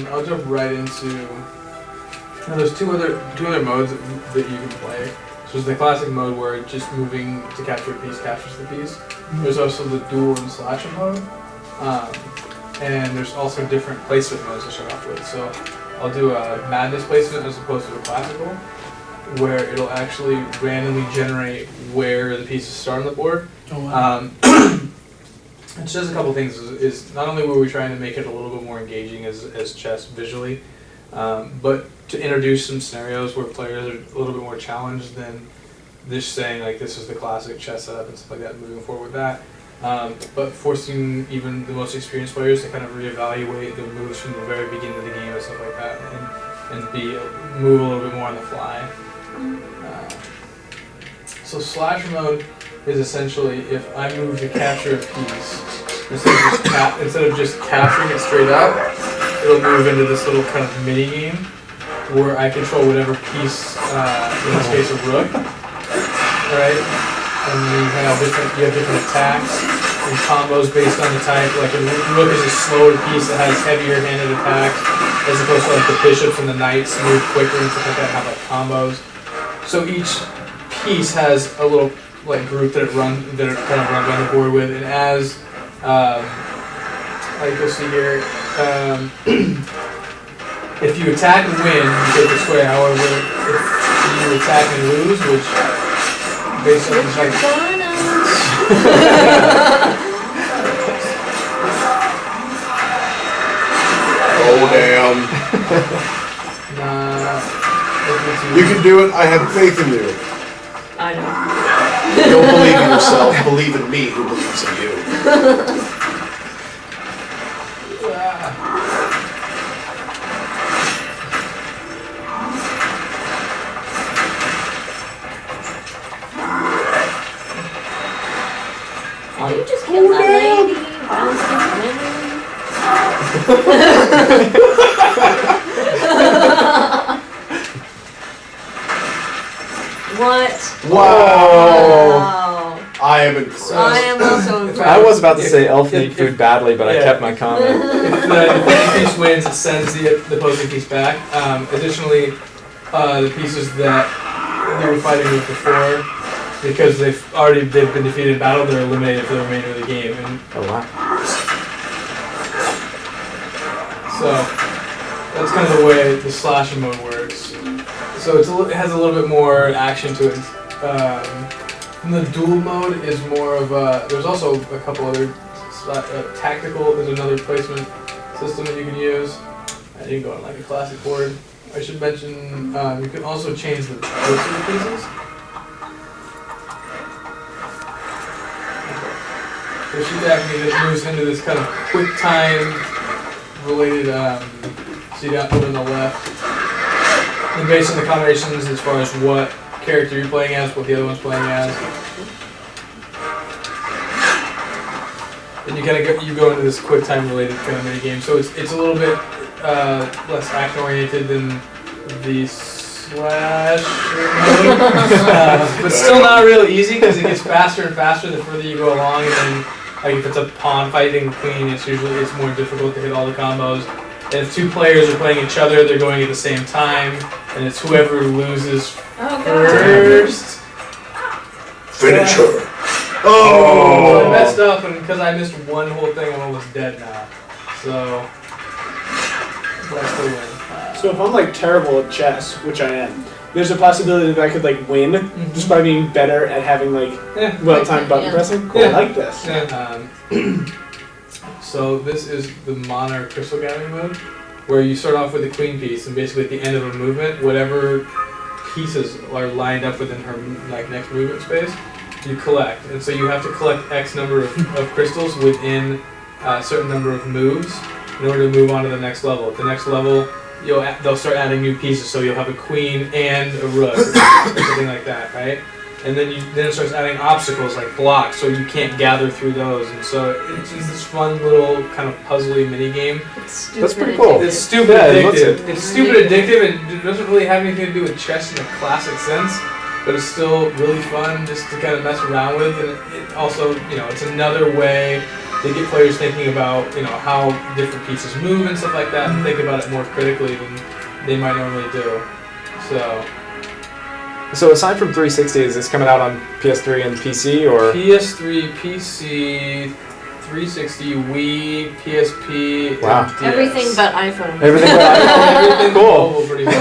I'll jump right into. There's two other modes that you can play. So there's the classic mode where just moving to capture a piece captures the piece. There's also the duel and slasher mode, and there's also different placement modes to start off with. So I'll do a madness placement as opposed to a classical, where it'll actually randomly generate where the pieces start on the board. Oh, wow. It does a couple things. Is not only were we trying to make it a little bit more engaging as chess visually, but to introduce some scenarios where players are a little bit more challenged than just saying like this is the classic chess setup and stuff like that, and moving forward with that. But forcing even the most experienced players to kind of reevaluate the moves from the very beginning of the game and stuff like that, and move a little bit more on the fly. So slasher mode is essentially if I move to capture a piece, instead of just capturing it straight up, it'll move into this little kind of mini game where I control whatever piece, in this case a rook, right? And you have different attacks and combos based on the type. Like a rook is a slower piece that has heavier handed attacks, as opposed to like the bishops and the knights move quicker and stuff like that, have like combos. So each piece has a little like group that it kind of runs on the board with, and as like you'll see here, if you attack and win, you take the square. However, if you attack and lose, which based on the type. Oh damn! You can do it. I have faith in you. I know. Don't believe in yourself. Believe in me, who believes in you. Did you just kill that lady? Violence against women? What? Wow. I am impressed. I am also impressed. I was about to say elf need food badly, but I kept my comment. If the piece wins, it sends the opposing piece back. Additionally, the pieces that they were fighting with before, because they've been defeated in battle, they're eliminated for the remainder of the game. And oh wow! So that's kind of the way the slasher mode works. So it has a little bit more action to it. The duel mode is more of a. There's also a couple other tactical. There's another placement system that you can use. You can go on like a classic board. I should mention you can also change the looks of the pieces. So she's actually just moves into this kind of quick time related. See down over on the left. And based on the combinations as far as what character you're playing as, what the other one's playing as. And you go into this quick time related kind of mini game. So it's a little bit less action oriented than the slasher mode, but still not real easy because it gets faster and faster the further you go along. And then like if it's a pawn fighting queen, it's more difficult to hit all the combos. And if two players are playing each other, they're going at the same time, and it's whoever loses first. Finish her. Oh! I messed up, and because I missed one whole thing, I'm almost dead now. So, but I still win. So if I'm like terrible at chess, which I am, there's a possibility that I could like win just by being better at having like well-timed button pressing. Cool. I like this. So this is the Monarch Crystal Gathering mode, where you start off with a queen piece, and basically at the end of a movement, whatever pieces are lined up within her like next movement space, you collect. And so you have to collect X number of crystals within a certain number of moves in order to move on to the next level. At the next level, they'll start adding new pieces, so you'll have a queen and a rook, or something like that, right? And then it starts adding obstacles like blocks, so you can't gather through those. And so it's just this fun little kind of puzzly mini game. That's pretty cool. It's stupid addictive. It's stupid addictive, and it doesn't really have anything to do with chess in a classic sense. but it's still really fun just to kind of mess around with, and it also, it's another way to get players thinking about, how different pieces move and stuff like that, and think about it more critically than they might normally do. So aside from 360, is this coming out on PS3 and PC or? PS3, PC, 360, Wii, PSP, Wow. and DS. Everything but iPhone. Everything but iPhone. Everything Cool. mobile pretty much.